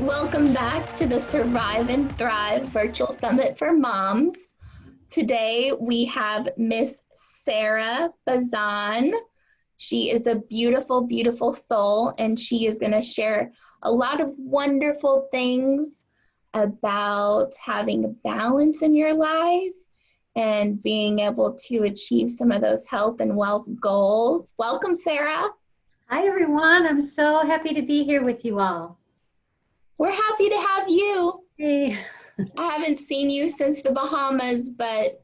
welcome back to the Survive and Thrive Virtual Summit for Moms. Today we have Miss SARA BAZAN. She is a beautiful, beautiful soul, and she is going to share a lot of wonderful things about having balance in your life and being able to achieve some of those health and wealth goals. Welcome, Sarah. Hi, everyone. I'm so happy to be here with you all. We're happy to have you. Hey. I haven't seen you since the Bahamas, but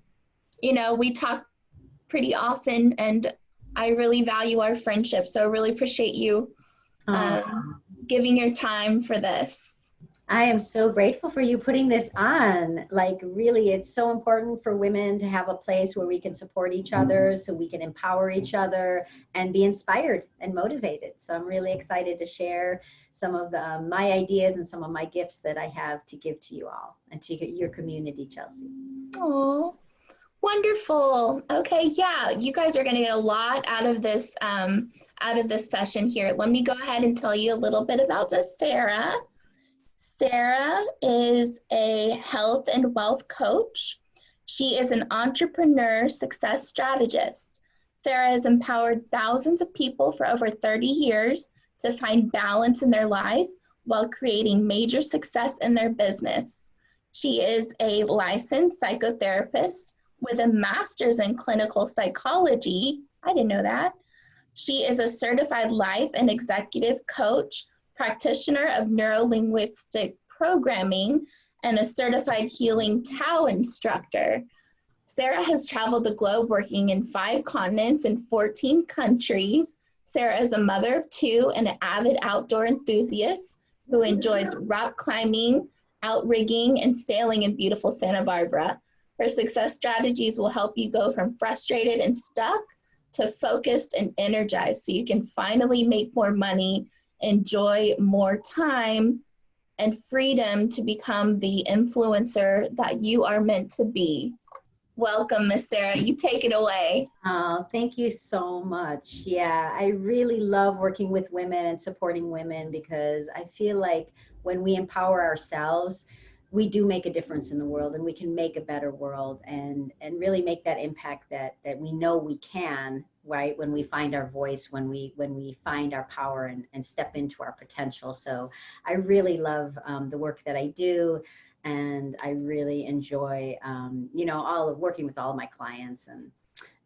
we talk pretty often, and I really value our friendship. So I really appreciate you giving your time for this. I am so grateful for you putting this on. Like, really, it's so important for women to have a place where we can support each other, so we can empower each other and be inspired and motivated. So I'm really excited to share some of my ideas and some of my gifts that I have to give to you all and to your community, Chelsea. Oh, wonderful. Okay, yeah, you guys are going to get a lot out of this session here. Let me go ahead and tell you a little bit about this, Sarah. Sarah is a health and wealth coach. She is an entrepreneur success strategist. Sarah has empowered thousands of people for over 30 years to find balance in their life while creating major success in their business. She is a licensed psychotherapist with a master's in clinical psychology. I didn't know that. She is a certified life and executive coach, practitioner of neuro-linguistic programming, and a certified healing Tao instructor. Sarah has traveled the globe working in 5 continents and 14 countries. Sarah is a mother of 2 and an avid outdoor enthusiast who enjoys rock climbing, outrigging, and sailing in beautiful Santa Barbara. Her success strategies will help you go from frustrated and stuck to focused and energized so you can finally make more money, enjoy more time, and freedom to become the influencer that you are meant to be. Welcome, Miss Sarah. You take it away. Oh, thank you so much. Yeah, I really love working with women and supporting women because I feel like when we empower ourselves, we do make a difference in the world, and we can make a better world and really make that impact that we know we can, right? When we find our voice, when we find our power and step into our potential. So I really love the work that I do, and I really enjoy all of working with all of my clients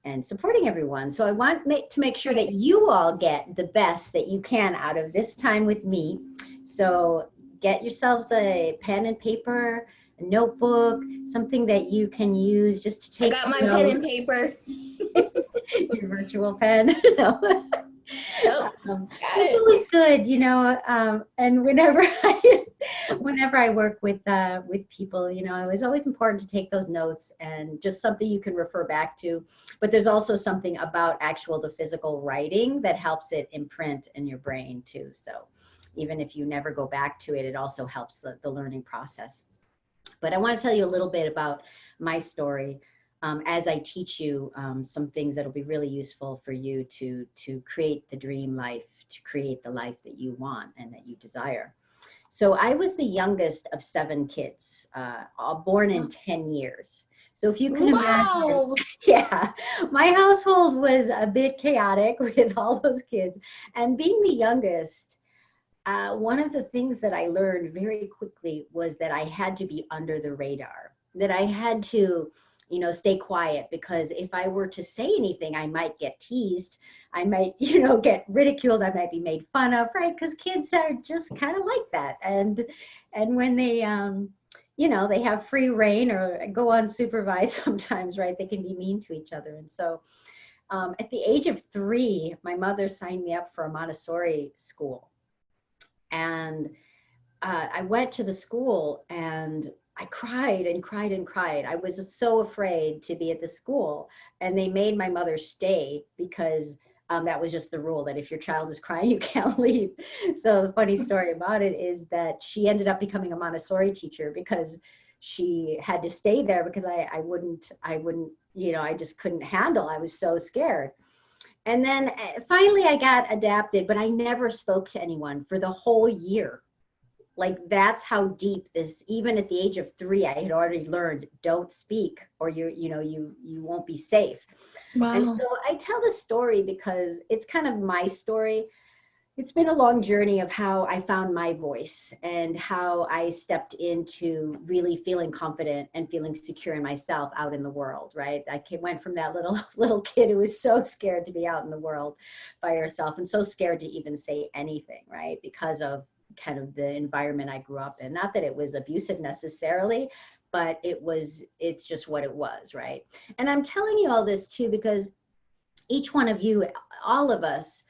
and supporting everyone. So I want to make sure that you all get the best that you can out of this time with me. So get yourselves a pen and paper, a notebook, something that you can use just to take I got my pen and paper. Your virtual pen. No. Nope. It's always good, and whenever I work with people, it was always important to take those notes and just something you can refer back to. But there's also something about the physical writing that helps it imprint in your brain too. So even if you never go back to it, it also helps the learning process. But I want to tell you a little bit about my story as I teach you some things that'll be really useful for you to create the dream life, to create the life that you want and that you desire. So I was the youngest of 7 kids, all born in 10 years. So if you can imagine, yeah, my household was a bit chaotic with all those kids. And being the youngest, one of the things that I learned very quickly was that I had to be under the radar, that I had to, stay quiet, because if I were to say anything, I might get teased. I might, get ridiculed. I might be made fun of, right? Because kids are just kind of like that. And when they, they have free reign or go unsupervised sometimes, right? They can be mean to each other. And so at the age of 3, my mother signed me up for a Montessori school. And I went to the school and I cried and cried and cried. I was so afraid to be at the school, and they made my mother stay because that was just the rule, that if your child is crying, you can't leave. So the funny story about it is that she ended up becoming a Montessori teacher because she had to stay there, because I wouldn't, I just couldn't handle. I was so scared. And then finally I got adapted, but I never spoke to anyone for the whole year. Like that's how deep this, even at the age of 3, I had already learned, don't speak or you won't be safe. And Wow. so I tell this story because it's kind of my story. It's been a long journey of how I found my voice and how I stepped into really feeling confident and feeling secure in myself out in the world, right? Went from that little kid who was so scared to be out in the world by herself and so scared to even say anything, right? Because of kind of the environment I grew up in. Not that it was abusive necessarily, but it's just what it was, right? And I'm telling you all this too because each one of you, all of us,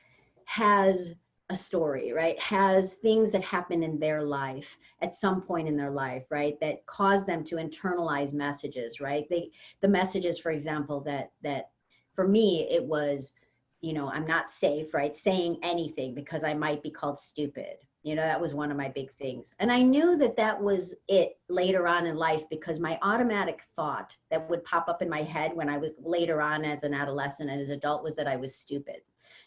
has a story, right? Has things that happen in their life at some point in their life, right? That cause them to internalize messages, right? The messages, for example, that for me, it was, I'm not safe, right? Saying anything because I might be called stupid. That was one of my big things. And I knew that that was it later on in life because my automatic thought that would pop up in my head when I was later on as an adolescent and as an adult was that I was stupid.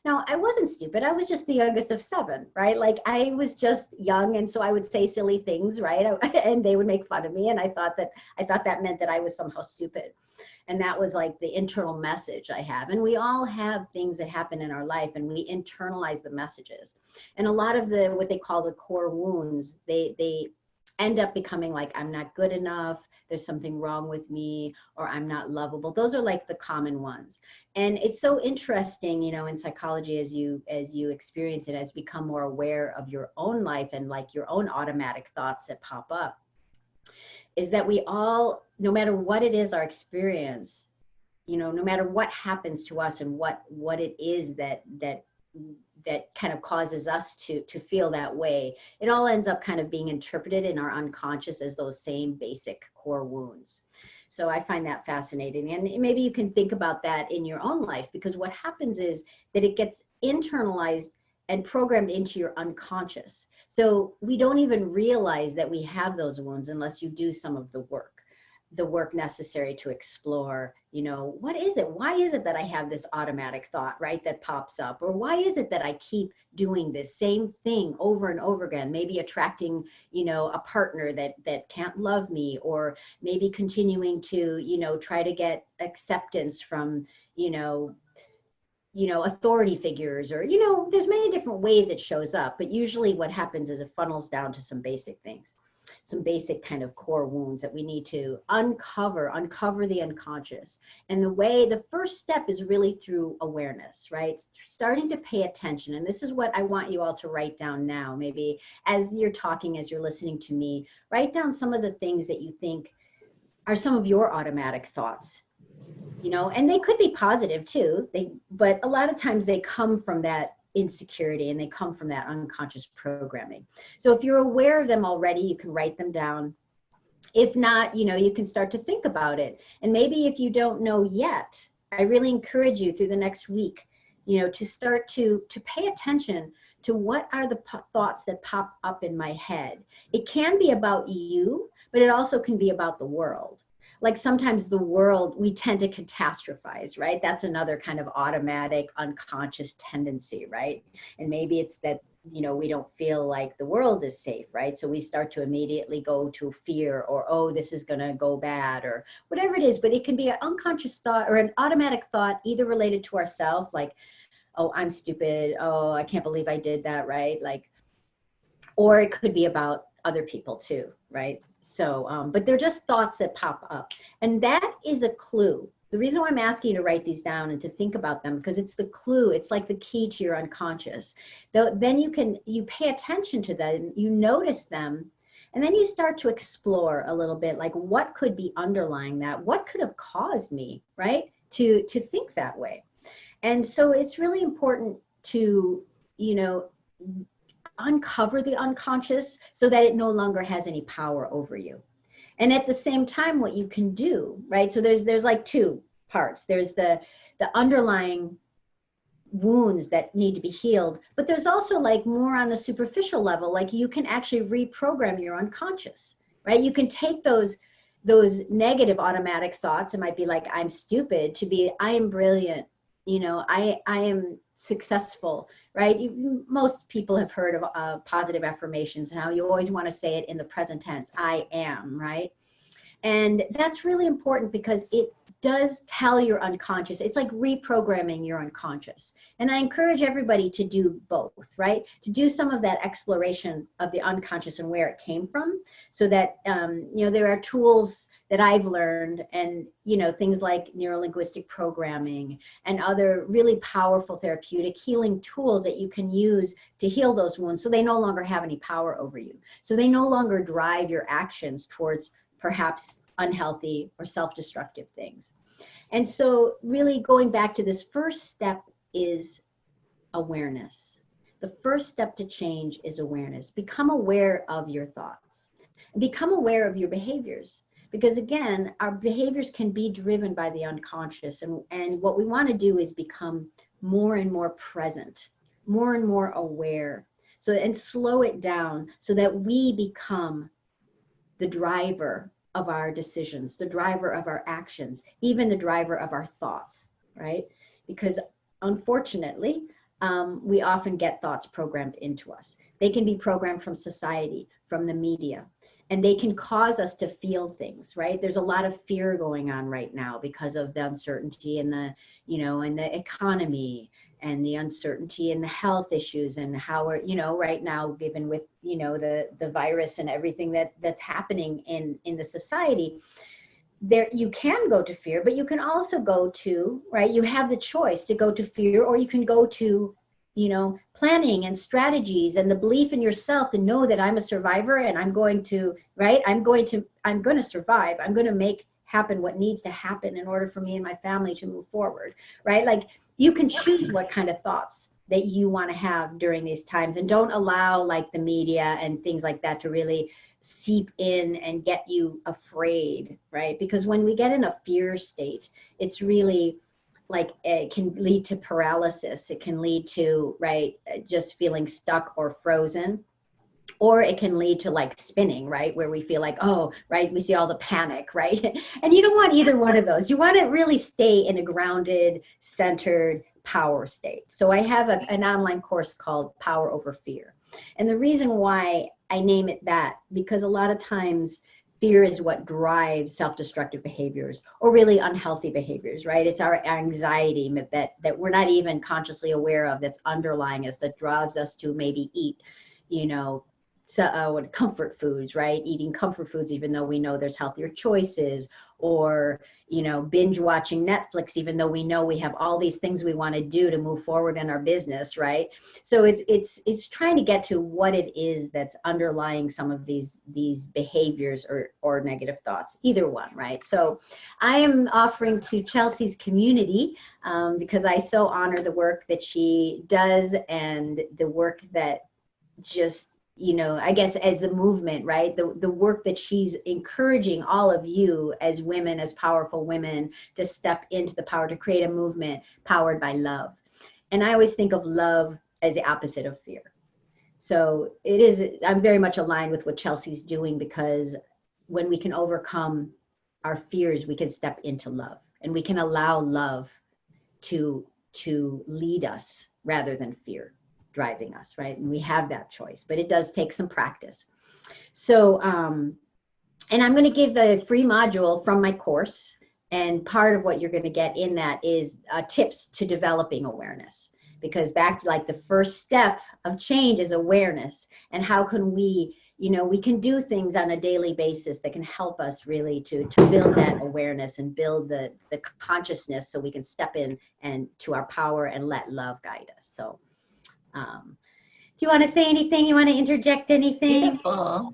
Now, I wasn't stupid. I was just the youngest of 7, right? Like I was just young. And so I would say silly things, right? And they would make fun of me. And I thought that meant that I was somehow stupid. And that was like the internal message I have. And we all have things that happen in our life and we internalize the messages. And a lot of what they call the core wounds, they end up becoming like, I'm not good enough, there's something wrong with me, or I'm not lovable. Those are like the common ones. And it's so interesting, in psychology as you experience it, as you become more aware of your own life and like your own automatic thoughts that pop up, is that we all, no matter what it is, our experience, no matter what happens to us and what it is that kind of causes us to feel that way, it all ends up kind of being interpreted in our unconscious as those same basic core wounds. So I find that fascinating. And maybe you can think about that in your own life, because what happens is that it gets internalized and programmed into your unconscious. So we don't even realize that we have those wounds unless you do some of the work necessary to explore, what is it? Why is it that I have this automatic thought, right, that pops up? Or why is it that I keep doing this same thing over and over again? Maybe attracting, a partner that can't love me, or maybe continuing to, try to get acceptance from, authority figures, or, there's many different ways it shows up, but usually what happens is it funnels down to some basic things, some basic kind of core wounds that we need to uncover the unconscious. And the first step is really through awareness, right? Starting to pay attention. And this is what I want you all to write down now. Maybe as you're talking, as you're listening to me, write down some of the things that you think are some of your automatic thoughts. And they could be positive too. But a lot of times they come from that insecurity and they come from that unconscious programming. So if you're aware of them already, you can write them down. If not, you can start to think about it. And maybe if you don't know yet, I really encourage you through the next week, to start to pay attention to what are the thoughts that pop up in my head. It can be about you, but it also can be about the world. Like sometimes the world, we tend to catastrophize, right? That's another kind of automatic unconscious tendency, right? And maybe it's that, we don't feel like the world is safe, right? So we start to immediately go to fear, or, oh, this is going to go bad, or whatever it is. But it can be an unconscious thought or an automatic thought, either related to ourselves, like, oh, I'm stupid. Oh, I can't believe I did that, right? Like, or it could be about other people too, right? So, but they're just thoughts that pop up. And that is a clue. The reason why I'm asking you to write these down and to think about them, because it's the clue, it's like the key to your unconscious. Then you pay attention to them, you notice them, and then you start to explore a little bit, like what could be underlying that? What could have caused me, right, to think that way? And so it's really important to, uncover the unconscious so that it no longer has any power over you. And at the same time, what you can do, right? So there's like 2 parts. There's the underlying wounds that need to be healed, but there's also like more on the superficial level, like you can actually reprogram your unconscious, right? You can take those negative automatic thoughts, it might be like, I'm stupid, to be, I am brilliant, I am successful, right? Most people have heard of positive affirmations and how you always want to say it in the present tense, I am, right? And that's really important because it does tell your unconscious. It's like reprogramming your unconscious. And I encourage everybody to do both, right? To do some of that exploration of the unconscious and where it came from, so that, there are tools that I've learned, and, things like neurolinguistic programming and other really powerful therapeutic healing tools that you can use to heal those wounds, so they no longer have any power over you. So they no longer drive your actions towards perhaps unhealthy or self-destructive things. And so really going back to this first step is awareness. The first step to change is awareness. Become aware of your thoughts. Become aware of your behaviors. Because again, our behaviors can be driven by the unconscious. And what we want to do is become more and more present, more and more aware. And slow it down so that we become the driver of our decisions, the driver of our actions, even the driver of our thoughts, right? Because unfortunately, we often get thoughts programmed into us. They can be programmed from society, from the media, and they can cause us to feel things, right? There's a lot of fear going on right now because of the uncertainty in the, in the economy, and the uncertainty in the health issues, and how we're, right now, given with, the virus and everything that's happening in the society, there you can go to fear, but you can also go to, right? You have the choice to go to fear, or you can go to, planning and strategies and the belief in yourself to know that I'm a survivor, and I'm going to, right? I'm going to survive. I'm going to make happen what needs to happen in order for me and my family to move forward, right? Like, you can choose what kind of thoughts that you want to have during these times, and don't allow like the media and things like that to really seep in and get you afraid, right? Because when we get in a fear state, it's really like, it can lead to paralysis. It can lead to, right, just feeling stuck or frozen. Or it can lead to like spinning, right? Where we feel like, oh, right, we see all the panic, right? And you don't want either one of those. You want to really stay in a grounded, centered power state. So I have an online course called Power Over Fear. And the reason why I name it that, because a lot of times fear is what drives self-destructive behaviors, or really unhealthy behaviors, right? It's our anxiety that we're not even consciously aware of, that's underlying us, that drives us to maybe eat, comfort foods, right? Eating comfort foods, even though we know there's healthier choices, or, binge watching Netflix, even though we know we have all these things we want to do to move forward in our business, right? So it's trying to get to what it is that's underlying some of these behaviors or negative thoughts, either one, right? So I am offering to Chelsea's community, because I so honor the work that she does, and the work that just, I guess as the movement, right? The work that she's encouraging all of you as women, as powerful women, to step into the power, to create a movement powered by love. And I always think of love as the opposite of fear. So I'm very much aligned with what Chelsea's doing, because when we can overcome our fears, we can step into love, and we can allow love to lead us rather than fear driving us, right? And we have that choice, but it does take some practice. So, and I'm going to give the free module from my course, and part of what you're going to get in that is tips to developing awareness, because back to like the first step of change is awareness. And how can we, we can do things on a daily basis that can help us really to build that awareness and build the consciousness, so we can step in and to our power and let love guide us. So do you want to say anything? You want to interject anything? Beautiful.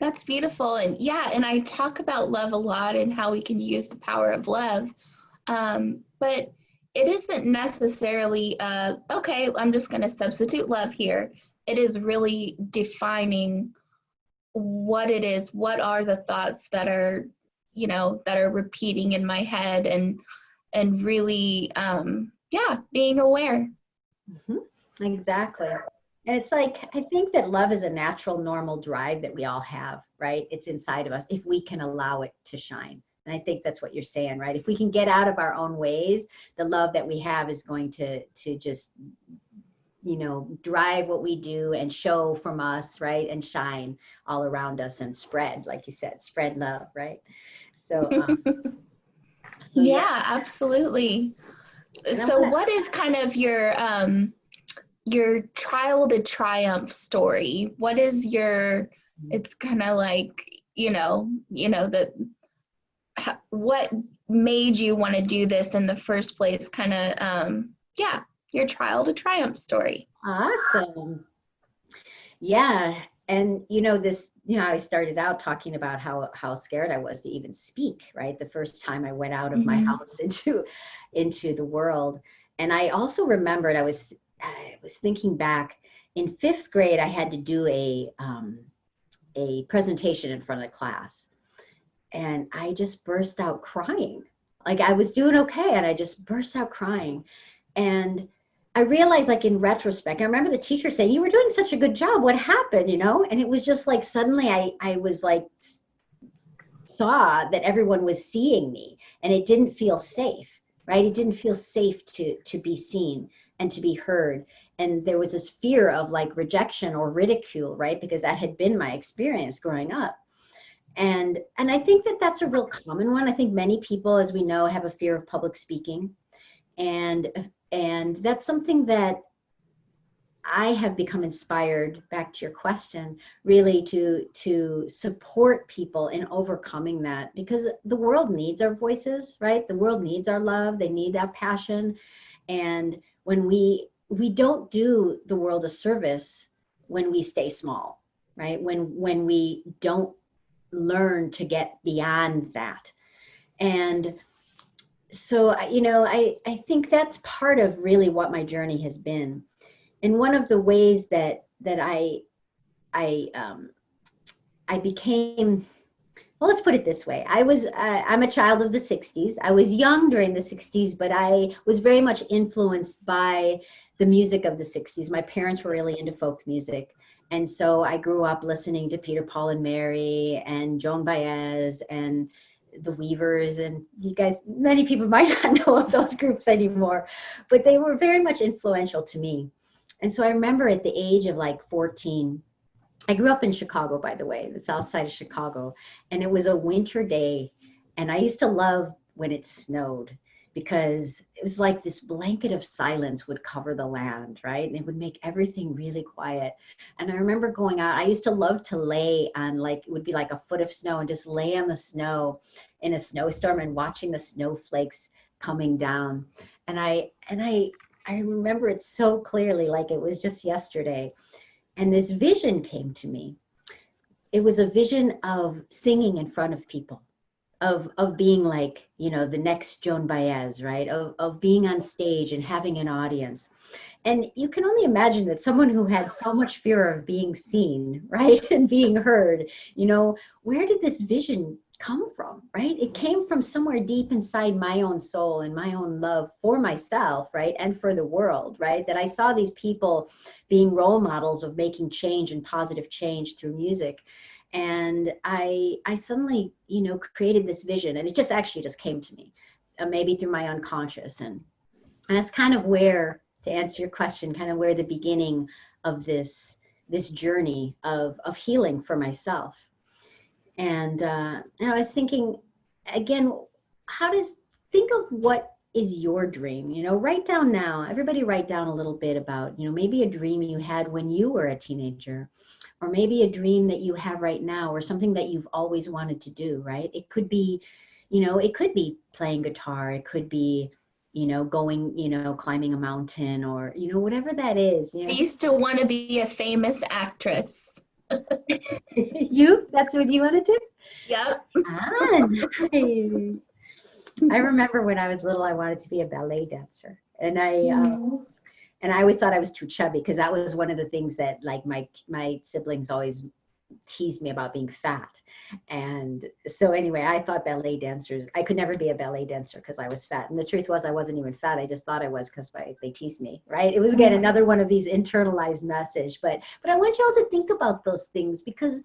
That's beautiful. And yeah, and I talk about love a lot and how we can use the power of love. But it isn't necessarily, okay, I'm just going to substitute love here. It is really defining what it is. What are the thoughts that are, that are repeating in my head, and really, being aware. Mm-hmm. Exactly. And it's like, I think that love is a natural, normal drive that we all have, right? It's inside of us if we can allow it to shine. And I think that's what you're saying, right? If we can get out of our own ways, the love that we have is going to just, you know, drive what we do and show from us, right? And shine all around us and spread, like you said, spread love, right? So, so yeah. Yeah, absolutely. And I So want what is kind of your trial to triumph story? What is your, it's kind of like, the what made you want to do this in the first place, kind of, yeah, your trial to triumph story. awesome. Yeah. And this, I started out talking about how scared I was to even speak, right? The first time I went out of my house into the world. And I also remembered I was thinking back in 5th grade, I had to do a presentation in front of the class. And I just burst out crying. Like I was doing okay, and I just burst out crying. And I realized, like in retrospect, I remember the teacher saying, "You were doing such a good job. What happened?" And it was just like suddenly I was like saw that everyone was seeing me, and it didn't feel safe, right? It didn't feel safe to be seen and to be heard. And there was this fear of like rejection or ridicule, right? Because that had been my experience growing up. And I think that that's a real common one. I think many people, as we know, have a fear of public speaking. And that's something that I have become inspired, back to your question, really to support people in overcoming that, because the world needs our voices, right? The world needs our love. They need our passion. And when we don't do the world a service when we stay small, right? When we don't learn to get beyond that. And so, I think that's part of really what my journey has been. And one of the ways that I became, well, let's put it this way. I'm a child of the 60s. I was young during the 60s, but I was very much influenced by the music of the 60s. My parents were really into folk music. And so I grew up listening to Peter, Paul and Mary and Joan Baez and the Weavers. And you guys, many people might not know of those groups anymore, but they were very much influential to me. And so I remember at the age of like 14, I grew up in Chicago, by the way, the south side of Chicago. And it was a winter day. And I used to love when it snowed, because it was like this blanket of silence would cover the land, right? And it would make everything really quiet. And I remember going out, I used to love to lay on, like, it would be like a foot of snow, and just lay on the snow in a snowstorm and watching the snowflakes coming down. And I remember it so clearly, like it was just yesterday. And this vision came to me. It was a vision of singing in front of people, of being like, the next Joan Baez, right? Of being on stage and having an audience. And you can only imagine that someone who had so much fear of being seen, right? And being heard, where did this vision come from, right? It came from somewhere deep inside my own soul and my own love for myself, right? And for the world, right? That I saw these people being role models of making change and positive change through music. And I suddenly, created this vision, and it just came to me, maybe through my unconscious. And that's kind of where, to answer your question, kind of where the beginning of this journey of healing for myself. And I was thinking, again, think of what is your dream? Write down now, everybody write down a little bit about, maybe a dream you had when you were a teenager, or maybe a dream that you have right now, or something that you've always wanted to do, right? It could be, it could be playing guitar. It could be, going, climbing a mountain, or, whatever that is. I used to want to be a famous actress. That's what you want to do? Yep. Nice. I remember when I was little, I wanted to be a ballet dancer, and I always thought I was too chubby, because that was one of the things that, like, my siblings always teased me about being fat. And so anyway, I thought ballet dancers, I could never be a ballet dancer because I was fat. And the truth was, I wasn't even fat. I just thought I was, because they teased me, right? It was, again, another one of these internalized message. But I want y'all to think about those things, because,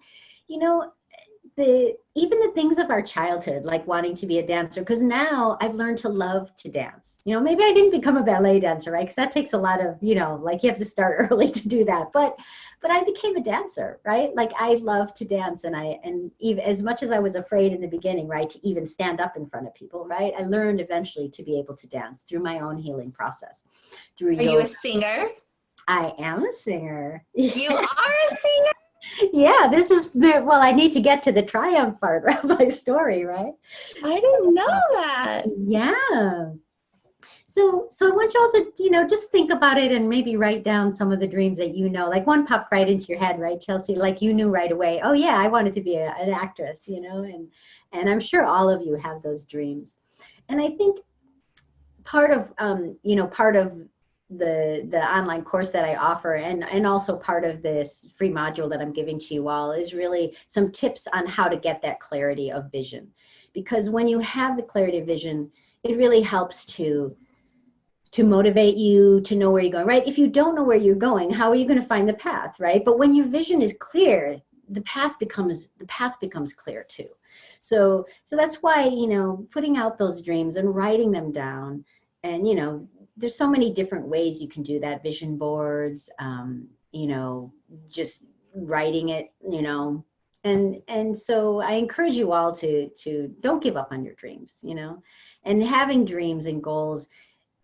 even the things of our childhood, like wanting to be a dancer, because now I've learned to love to dance. You know, maybe I didn't become a ballet dancer, right? Because that takes a lot of, you know, like you have to start early to do that. But I became a dancer, right? Like I love to dance, and even as much as I was afraid in the beginning, right, to even stand up in front of people, right? I learned eventually to be able to dance through my own healing process, through Are you a yoga. singer? I am a singer. You are a singer? Yeah, this is well, I need to get to the triumph part of my story, right? I So, didn't know that. yeah. So I want you all to, you know, just think about it and maybe write down some of the dreams that you know. Like one popped right into your head, right, Chelsea? Like you knew right away, oh yeah, I wanted to be an actress, you know, and I'm sure all of you have those dreams. And I think part of you know, part of the online course that I offer, and also part of this free module that I'm giving to you all, is really some tips on how to get that clarity of vision. Because when you have the clarity of vision, it really helps to motivate you to know where you're going, right? If you don't know where you're going, how are you going to find the path, right? But when your vision is clear, the path becomes clear too. So that's why, you know, putting out those dreams and writing them down, and you know, there's so many different ways you can do that. Vision boards, you know, just writing it, you know, and so I encourage you all to don't give up on your dreams, you know, and having dreams and goals,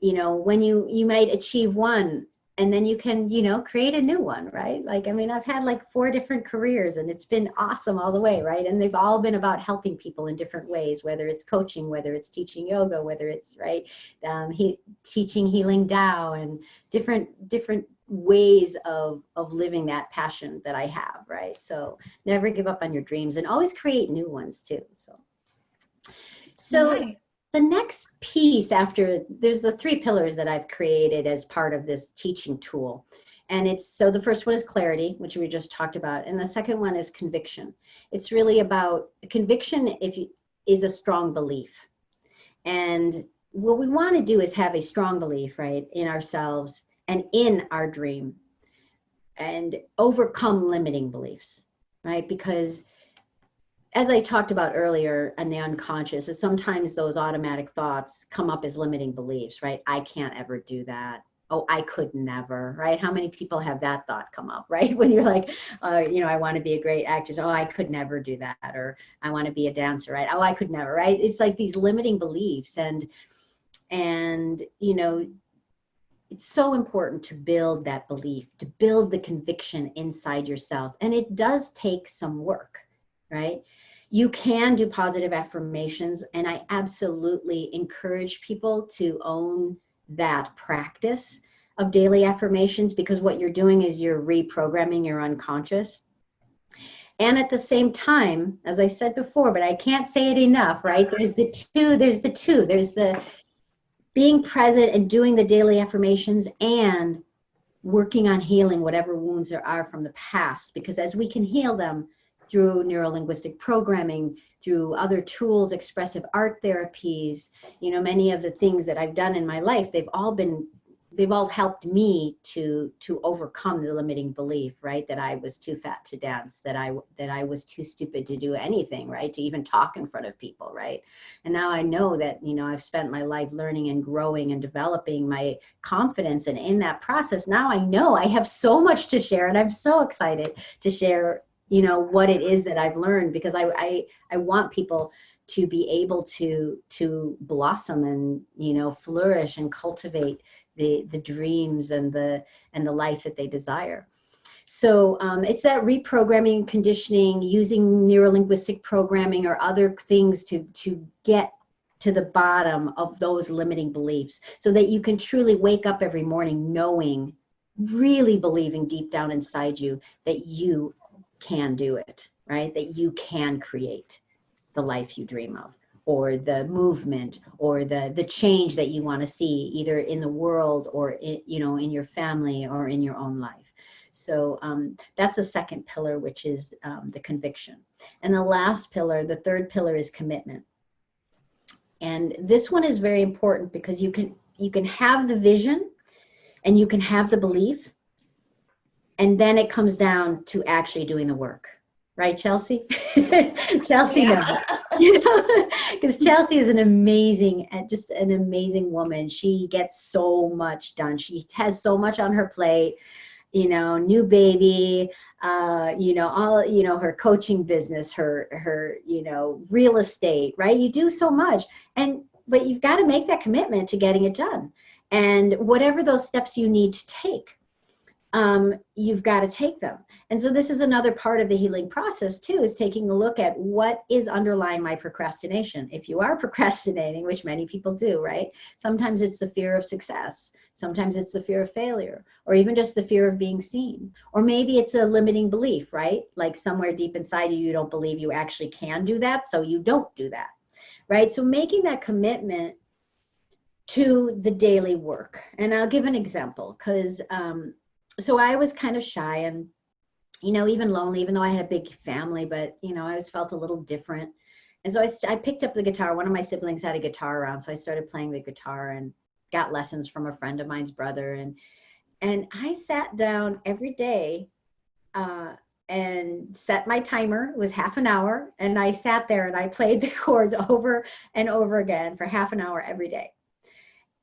you know, when you might achieve one, and then you can, you know, create a new one, right? Like, I mean, I've had like 4 different careers and it's been awesome all the way, right? And they've all been about helping people in different ways, whether it's coaching, whether it's teaching yoga, whether it's, right, teaching healing Tao, and different ways of living that passion that I have, right? So never give up on your dreams and always create new ones too. So Nice. the next piece, after there's the 3 pillars that I've created as part of this teaching tool. And it's, so the first one is clarity, which we just talked about. And the second one is conviction. It's really about conviction is a strong belief. And what we want to do is have a strong belief, right, in ourselves and in our dream, and overcome limiting beliefs, right? Because as I talked about earlier in the unconscious, that sometimes those automatic thoughts come up as limiting beliefs, right? I can't ever do that. Oh, I could never, right? How many people have that thought come up, right? When you're like, you know, I want to be a great actress. Oh, I could never do that. Or I want to be a dancer, right? Oh, I could never, right? It's like these limiting beliefs. And you know, it's so important to build that belief, to build the conviction inside yourself. And it does take some work, right? You can do positive affirmations, and I absolutely encourage people to own that practice of daily affirmations, because what you're doing is you're reprogramming your unconscious. And at the same time, as I said before, but I can't say it enough, right? There's the being present and doing the daily affirmations, and working on healing whatever wounds there are from the past, because as we can heal them through neuro-linguistic programming, through other tools, expressive art therapies, you know, many of the things that I've done in my life, they've all helped me to overcome the limiting belief, right, that I was too fat to dance, that I was too stupid to do anything, right, to even talk in front of people, right? And now I know that, you know, I've spent my life learning and growing and developing my confidence, and in that process now I know I have so much to share, and I'm so excited to share, you know, what it is that I've learned, because I want people to be able to blossom and, you know, flourish and cultivate the dreams and the life that they desire. So it's that reprogramming, conditioning, using neuro-linguistic programming or other things to get to the bottom of those limiting beliefs, so that you can truly wake up every morning knowing, really believing deep down inside you that you can do it, right? That you can create the life you dream of, or the movement, or the change that you want to see, either in the world or in, you know, in your family or in your own life. So that's the second pillar, which is the conviction. And the last pillar, the third pillar, is commitment. And this one is very important, because you can have the vision and you can have the belief, and then it comes down to actually doing the work, right, Chelsea? Chelsea Yeah. knows. You know, because Chelsea is an amazing, just an amazing woman. She gets so much done. She has so much on her plate, you know, new baby, you know, all, you know, her coaching business, her, you know, real estate, right? You do so much. But you've got to make that commitment to getting it done. And whatever those steps you need to take, you've got to take them. And so this is another part of the healing process too, is taking a look at what is underlying my procrastination. If you are procrastinating, which many people do, right? Sometimes it's the fear of success. Sometimes it's the fear of failure, or even just the fear of being seen. Or maybe it's a limiting belief, right? Like somewhere deep inside you, you don't believe you actually can do that, so you don't do that, right? So making that commitment to the daily work. And I'll give an example, because so I was kind of shy and, you know, even lonely, even though I had a big family, but, you know, I always felt a little different. And so I picked up the guitar. One of my siblings had a guitar around, so I started playing the guitar and got lessons from a friend of mine's brother. And I sat down every day and set my timer. It was half an hour. And I sat there and I played the chords over and over again for half an hour every day.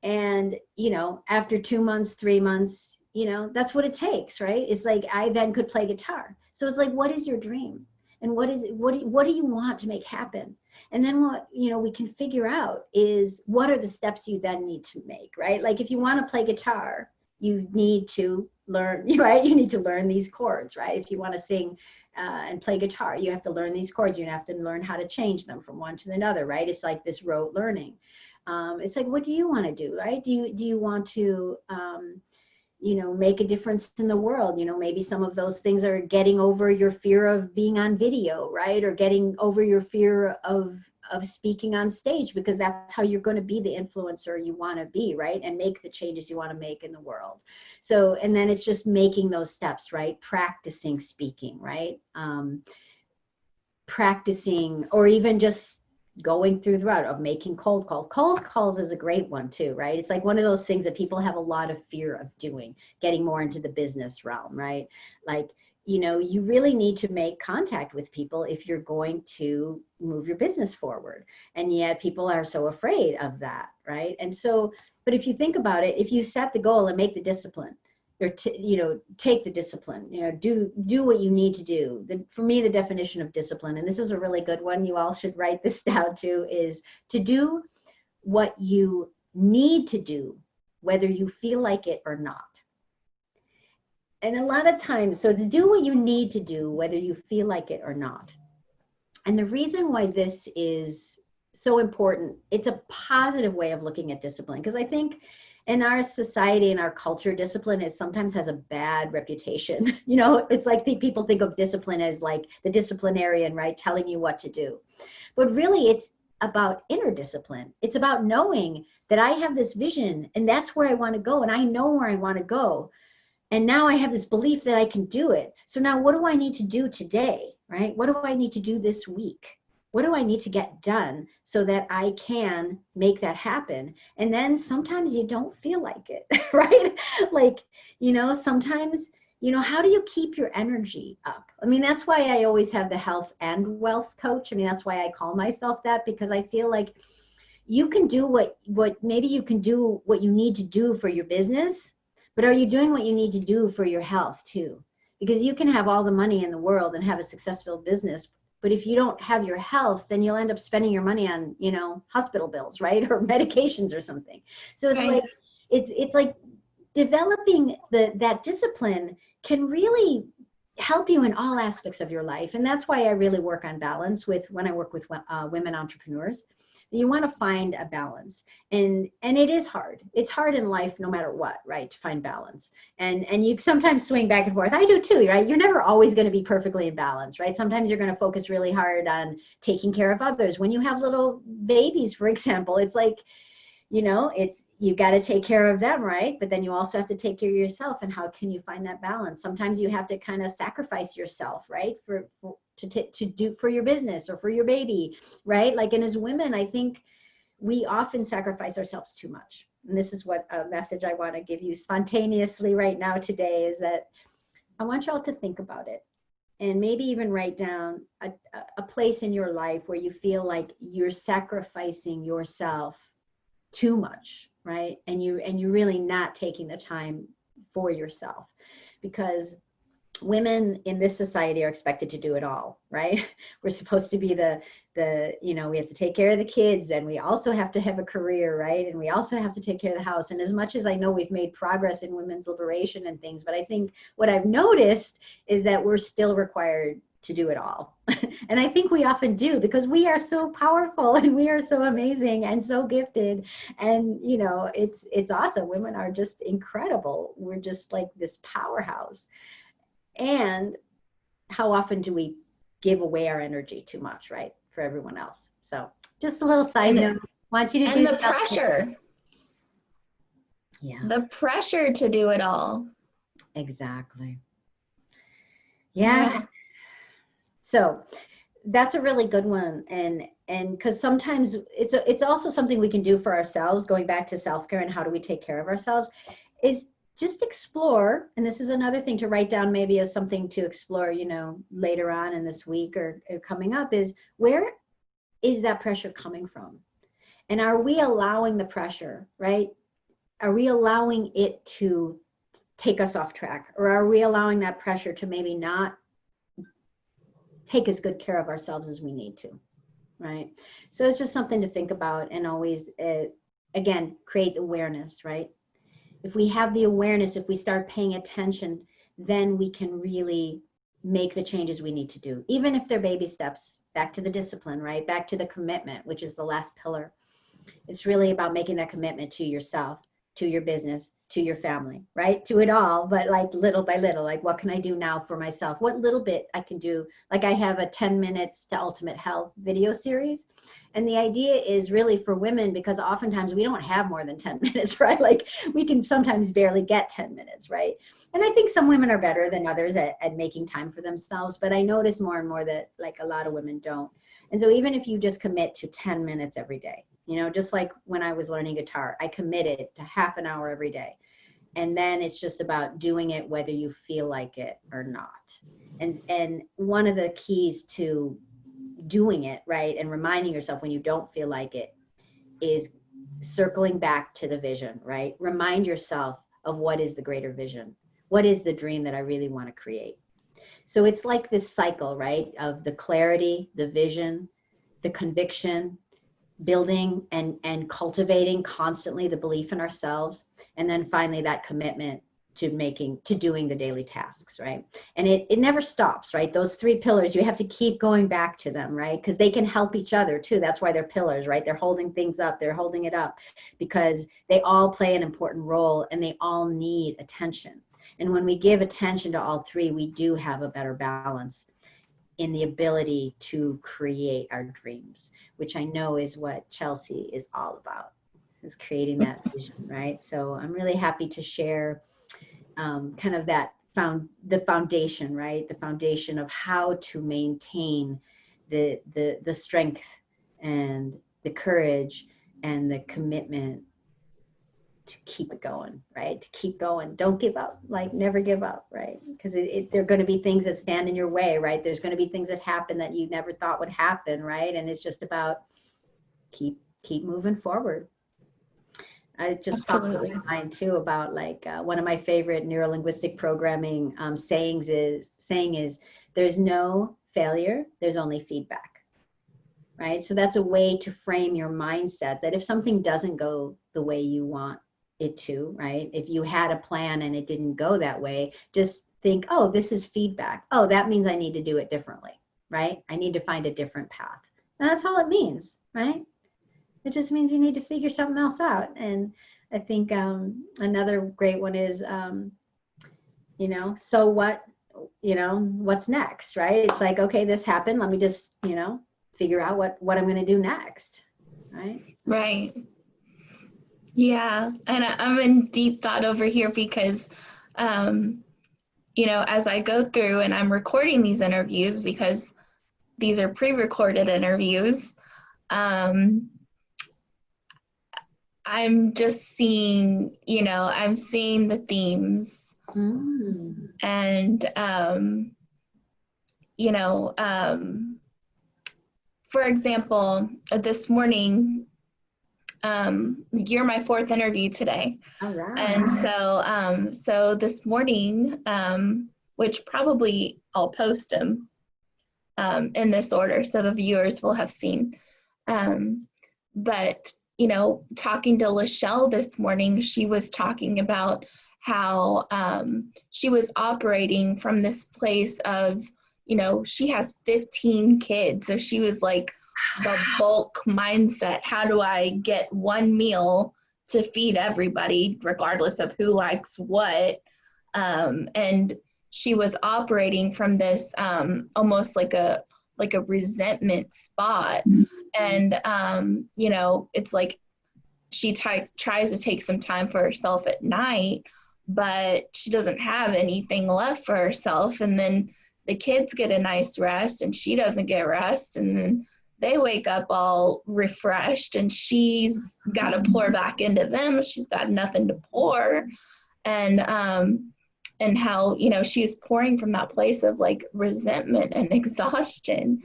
And, you know, after 2 months, 3 months, you know, that's what it takes, right? It's like I then could play guitar. So it's like, what is your dream? And what do you want to make happen? And then what, you know, we can figure out is what are the steps you then need to make, right? Like if you want to play guitar, you need to learn, right? You need to learn these chords, right? If you want to sing and play guitar, you have to learn these chords. You have to learn how to change them from one to another, right? It's like this rote learning. It's like, what do you want to do, right? Do you want to, you know, make a difference in the world? You know, maybe some of those things are getting over your fear of being on video, right? Or getting over your fear of speaking on stage, because that's how you're going to be the influencer you want to be, right? And make the changes you want to make in the world. So, and then it's just making those steps, right? Practicing speaking, right? Practicing, or even just going through the route of making cold calls. Cold calls is a great one too, right? It's like one of those things that people have a lot of fear of doing, getting more into the business realm, right? Like, you know, you really need to make contact with people if you're going to move your business forward. And yet people are so afraid of that, right? And so, but if you think about it, if you set the goal and make the discipline, or you know, take the discipline, you know, do what you need to do. For me, the definition of discipline, and this is a really good one, you all should write this down too, is to do what you need to do, whether you feel like it or not. And a lot of times, so it's do what you need to do, whether you feel like it or not. And the reason why this is so important, it's a positive way of looking at discipline, because I think in our society, in our culture, discipline is sometimes has a bad reputation. You know, it's like people think of discipline as like the disciplinarian, right? Telling you what to do. But really it's about inner discipline. It's about knowing that I have this vision and that's where I want to go. And I know where I want to go. And now I have this belief that I can do it. So now what do I need to do today, right? What do I need to do this week? What do I need to get done so that I can make that happen? And then sometimes you don't feel like it, right? Like, you know, sometimes, you know, how do you keep your energy up? I mean, that's why I always have the health and wealth coach. I mean, that's why I call myself that, because I feel like you can do what maybe you can do what you need to do for your business, but are you doing what you need to do for your health too? Because you can have all the money in the world and have a successful business, but if you don't have your health, then you'll end up spending your money on, you know, hospital bills, right? Or medications or something. So it's Right. like, it's like developing that discipline can really help you in all aspects of your life. And that's why I really work on balance when I work with women entrepreneurs. You want to find a balance, and it is hard. It's hard in life no matter what, right? To find balance, and you sometimes swing back and forth. I do too, right? You're never always going to be perfectly in balance, right? Sometimes you're going to focus really hard on taking care of others. When you have little babies, for example, it's like, you know, you got to take care of them, right? But then you also have to take care of yourself. And how can you find that balance? Sometimes you have to kind of sacrifice yourself, right? To do for your business or for your baby, right? Like, and as women, I think we often sacrifice ourselves too much. And this is what a message I want to give you spontaneously right now today is that I want y'all to think about it and maybe even write down a place in your life where you feel like you're sacrificing yourself too much, right? And you're really not taking the time for yourself, because women in this society are expected to do it all, right? We're supposed to be we have to take care of the kids, and we also have to have a career, right? And we also have to take care of the house. And as much as I know we've made progress in women's liberation and things, but I think what I've noticed is that we're still required to do it all. And I think we often do, because we are so powerful and we are so amazing and so gifted. And, it's awesome. Women are just incredible. We're just like this powerhouse. And how often do we give away our energy too much, right, for everyone else? So just a little side note. Want you to do the pressure. Yeah. The pressure to do it all. Exactly. Yeah. So that's a really good one. And because sometimes it's also something we can do for ourselves, going back to self-care and how do we take care of ourselves, is just explore. And this is another thing to write down, maybe as something to explore, later on in this week or coming up, is where is that pressure coming from? And are we allowing the pressure, right? Are we allowing it to take us off track? Or are we allowing that pressure to maybe not take as good care of ourselves as we need to, right? So it's just something to think about, and always, again, create awareness, right? If we have the awareness, if we start paying attention, then we can really make the changes we need to do, even if they're baby steps, back to the discipline, right? Back to the commitment, which is the last pillar. It's really about making that commitment to yourself, to your business, to your family, right? To it all, but like little by little, like what can I do now for myself? What little bit I can do? Like I have a 10 minutes to ultimate health video series. And the idea is really for women, because oftentimes we don't have more than 10 minutes, right? Like we can sometimes barely get 10 minutes, right? And I think some women are better than others at making time for themselves, but I notice more and more that like a lot of women don't. And so even if you just commit to 10 minutes every day, just like when I was learning guitar, I committed to half an hour every day. And then it's just about doing it whether you feel like it or not. And one of the keys to doing it, right, and reminding yourself when you don't feel like it, is circling back to the vision, right? Remind yourself of what is the greater vision. What is the dream that I really want to create? So it's like this cycle, right, of the clarity, the vision, the conviction, building and cultivating constantly the belief in ourselves, and then finally that commitment to doing the daily tasks, right? And it never stops, right? Those three pillars, you have to keep going back to them, right? Because they can help each other too. That's why they're pillars, right? They're holding things up, they're holding it up, because they all play an important role and they all need attention. And when we give attention to all three, we do have a better balance in the ability to create our dreams, which I know is what Chelsea is all about, is creating that vision, right? So I'm really happy to share kind of the foundation, right? The foundation of how to maintain the strength and the courage and the commitment to keep it going, right? To keep going. Don't give up, like never give up, right? Because there are going to be things that stand in your way, right? There's going to be things that happen that you never thought would happen, right? And it's just about keep moving forward. It just popped in my mind too about like one of my favorite neurolinguistic programming saying is there's no failure, there's only feedback, right? So that's a way to frame your mindset that if something doesn't go the way you want it to, right? If you had a plan and it didn't go that way, just think, oh, this is feedback. Oh, that means I need to do it differently, right? I need to find a different path. And that's all it means, right? It just means you need to figure something else out. And I think another great one is, so what, what's next, right? It's like, okay, this happened. Let me just, figure out what I'm going to do next, right? Right. Yeah. And I'm in deep thought over here because, as I go through and I'm recording these interviews, because these are pre-recorded interviews, I'm just seeing, I'm seeing the themes. And you know, for example, this morning, you're my fourth interview today. All right. And so this morning, which probably I'll post them in this order so the viewers will have seen. But, you know, talking to Lachelle this morning, she was talking about how she was operating from this place of, you know, she has 15 kids. So she was like, the bulk mindset. How do I get one meal to feed everybody, regardless of who likes what? And she was operating from this almost like a resentment spot. And you know, it's like she tries to take some time for herself at night, but she doesn't have anything left for herself. And then the kids get a nice rest and she doesn't get rest, and then they wake up all refreshed and she's got to pour back into them. She's got nothing to pour. And how, you know, she's pouring from that place of like resentment and exhaustion.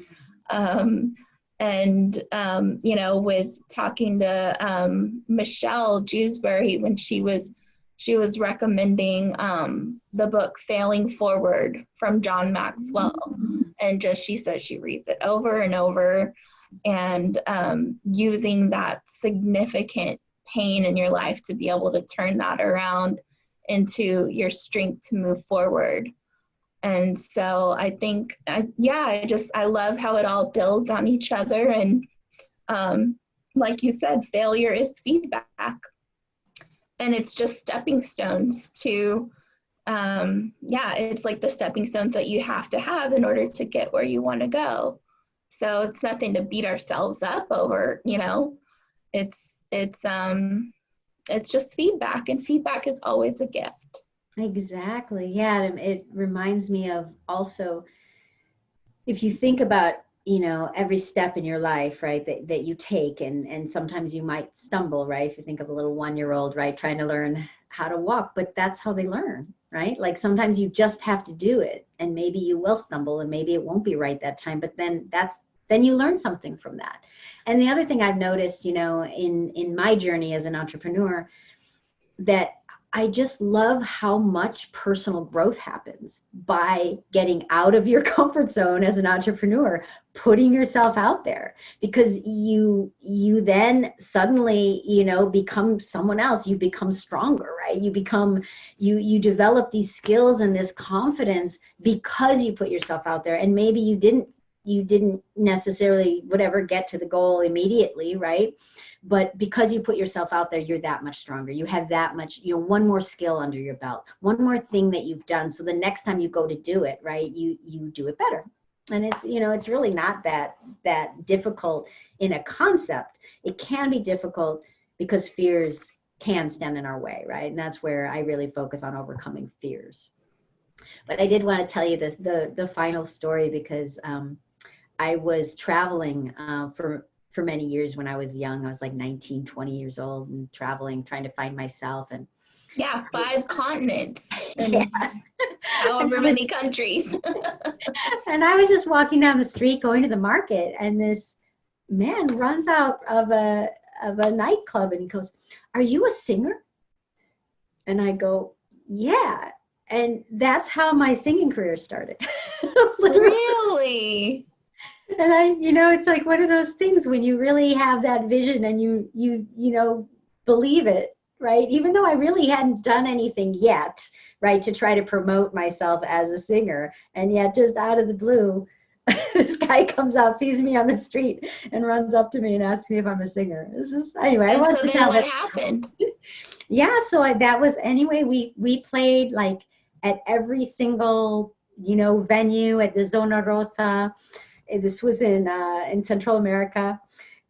You know, with talking to Michelle Jewsbury when she was recommending the book Failing Forward from John Maxwell. And just, she said she reads it over and over, and using that significant pain in your life to be able to turn that around into your strength to move forward. And so I think, I love how it all builds on each other. And like you said, failure is feedback. And it's just stepping stones to, it's like the stepping stones that you have to have in order to get where you want to go. So it's nothing to beat ourselves up over, you know, it's just feedback, and feedback is always a gift. Exactly. Yeah. It reminds me of also, if you think about, you know, every step in your life, right, that you take, and sometimes you might stumble, right? If you think of a little 1-year-old, right, trying to learn how to walk, but that's how they learn, right? Like sometimes you just have to do it, and maybe you will stumble and maybe it won't be right that time, but then you learn something from that. And the other thing I've noticed, you know, in my journey as an entrepreneur, that I just love how much personal growth happens by getting out of your comfort zone as an entrepreneur, putting yourself out there, because you then suddenly, you know, become someone else. You become stronger, right? You develop these skills and this confidence because you put yourself out there. And maybe you didn't necessarily get to the goal immediately, right? But because you put yourself out there, you're that much stronger. You have that much, you know, one more skill under your belt, one more thing that you've done. So the next time you go to do it, right, you do it better. And it's, you know, it's really not that difficult in a concept. It can be difficult because fears can stand in our way, right? And that's where I really focus on overcoming fears. But I did want to tell you this, the final story, because I was traveling for many years when I was young. I was like 19, 20 years old, and traveling, trying to find myself. And 5 continents and yeah. however many countries. And I was just walking down the street going to the market, and this man runs out of a nightclub and he goes, "Are you a singer?" And I go, "Yeah." And that's how my singing career started. Really? And I, you know, it's like one of those things when you really have that vision and you know, believe it, right? Even though I really hadn't done anything yet, right, to try to promote myself as a singer. And yet just out of the blue, this guy comes out, sees me on the street, and runs up to me and asks me if I'm a singer. It's just, anyway. And so then what happened? Yeah, so that was, anyway, we played like at every single, you know, venue at the Zona Rosa. This was in Central America,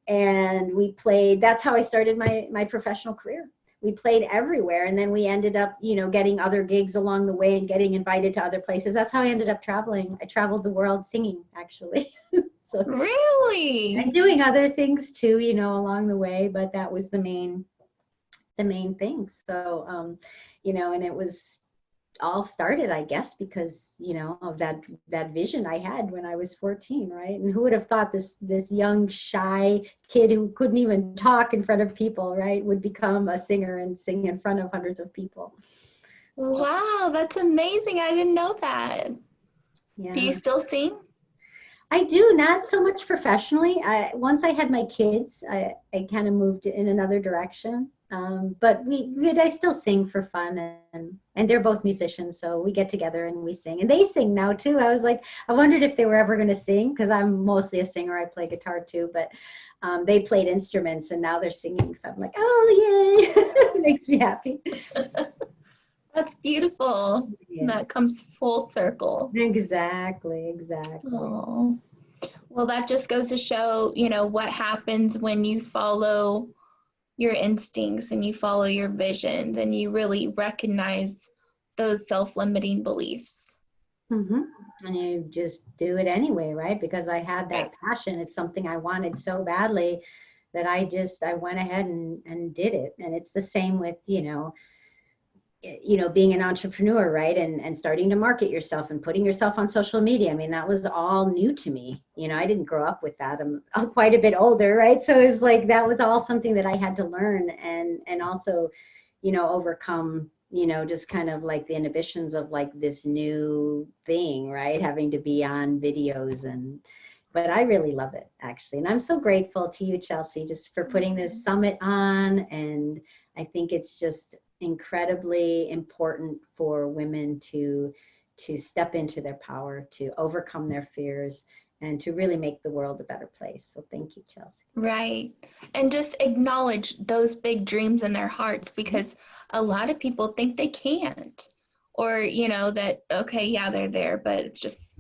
and we played. That's how I started my professional career. We played everywhere, and then we ended up, you know, getting other gigs along the way and getting invited to other places. That's how I ended up traveling. I traveled the world singing, actually. So, really? And doing other things too, you know, along the way, but that was the main thing. So, you know, and it was all started, I guess, because, of that vision I had when I was 14, right? And who would have thought this young, shy kid who couldn't even talk in front of people, right, would become a singer and sing in front of hundreds of people. So, Wow, that's amazing. I didn't know that. Do you yeah. still sing? I do, not so much professionally. Once I had my kids, I kind of moved in another direction. But I still sing for fun, and they're both musicians, so we get together and we sing. And they sing now too. I was like, I wondered if they were ever going to sing, because I'm mostly a singer. I play guitar too, but they played instruments and now they're singing. So I'm like, oh yay! It makes me happy. That's beautiful. Yeah. That comes full circle. Exactly. Oh, well, that just goes to show, what happens when you follow your instincts and you follow your visions and you really recognize those self-limiting beliefs. Mm-hmm. And you just do it anyway, right? Because I had that Right. passion. It's something I wanted so badly that I went ahead and did it. And it's the same with, being an entrepreneur, right? And starting to market yourself and putting yourself on social media. I mean, that was all new to me. I didn't grow up with that. I'm quite a bit older, right? So it's like, that was all something that I had to learn and also, overcome, just kind of like the inhibitions of like this new thing, right? Having to be on videos but I really love it, actually. And I'm so grateful to you, Chelsea, just for putting this summit on. And I think it's just incredibly important for women to step into their power, to overcome their fears, and to really make the world a better place. So thank you, Chelsea. Right. And just acknowledge those big dreams in their hearts, because a lot of people think they can't, or, that, okay, yeah, they're there, but it's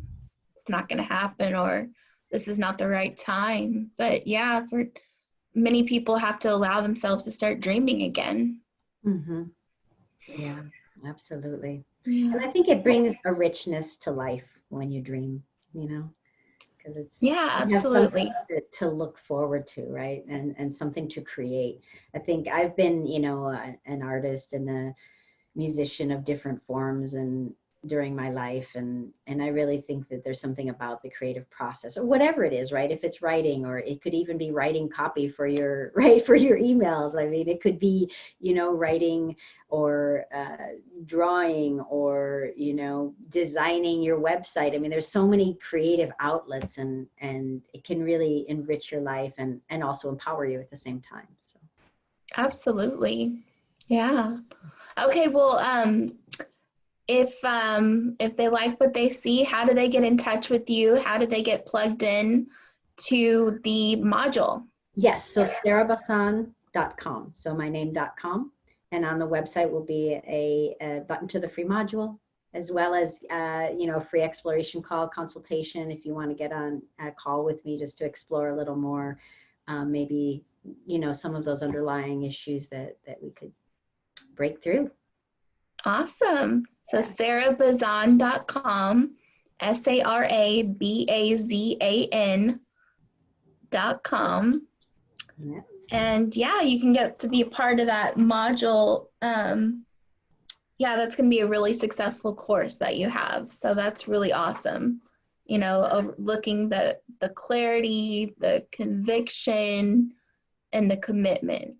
not going to happen, or this is not the right time. But yeah, for many people have to allow themselves to start dreaming again. Mm-hmm. Yeah, absolutely. Yeah. And I think it brings a richness to life when you dream, because Yeah, you have something absolutely. to look forward to, right? And something to create. I think I've been, an artist and a musician of different forms and during my life, and I really think that there's something about the creative process, or whatever it is, right? If it's writing, or it could even be writing copy for your for your emails. I mean, it could be writing, or drawing, or designing your website. I mean, there's so many creative outlets, and it can really enrich your life and also empower you at the same time. So Absolutely. Yeah. Okay, well, if they like what they see, how do they get in touch with you? How do they get plugged in to the module? yes, so sarabazan.com, so my name.com, and on the website will be a button to the free module, as well as a free exploration call consultation if you want to get on a call with me just to explore a little more, maybe some of those underlying issues that we could break through. Awesome. So sarabazan.com, SARABAZAN.com. Yeah. And yeah, you can get to be a part of that module. Yeah, that's going to be a really successful course that you have. So that's really awesome. Overlooking the clarity, the conviction, and the commitment.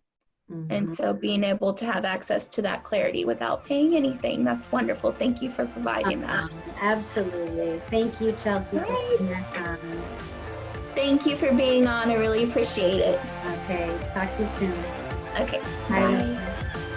Mm-hmm. And so being able to have access to that clarity without paying anything, that's wonderful. Thank you for providing that. Absolutely. Thank you, Chelsea. Right. Thank you for being on. I really appreciate it. Okay. Talk to you soon. Okay. Bye. Bye.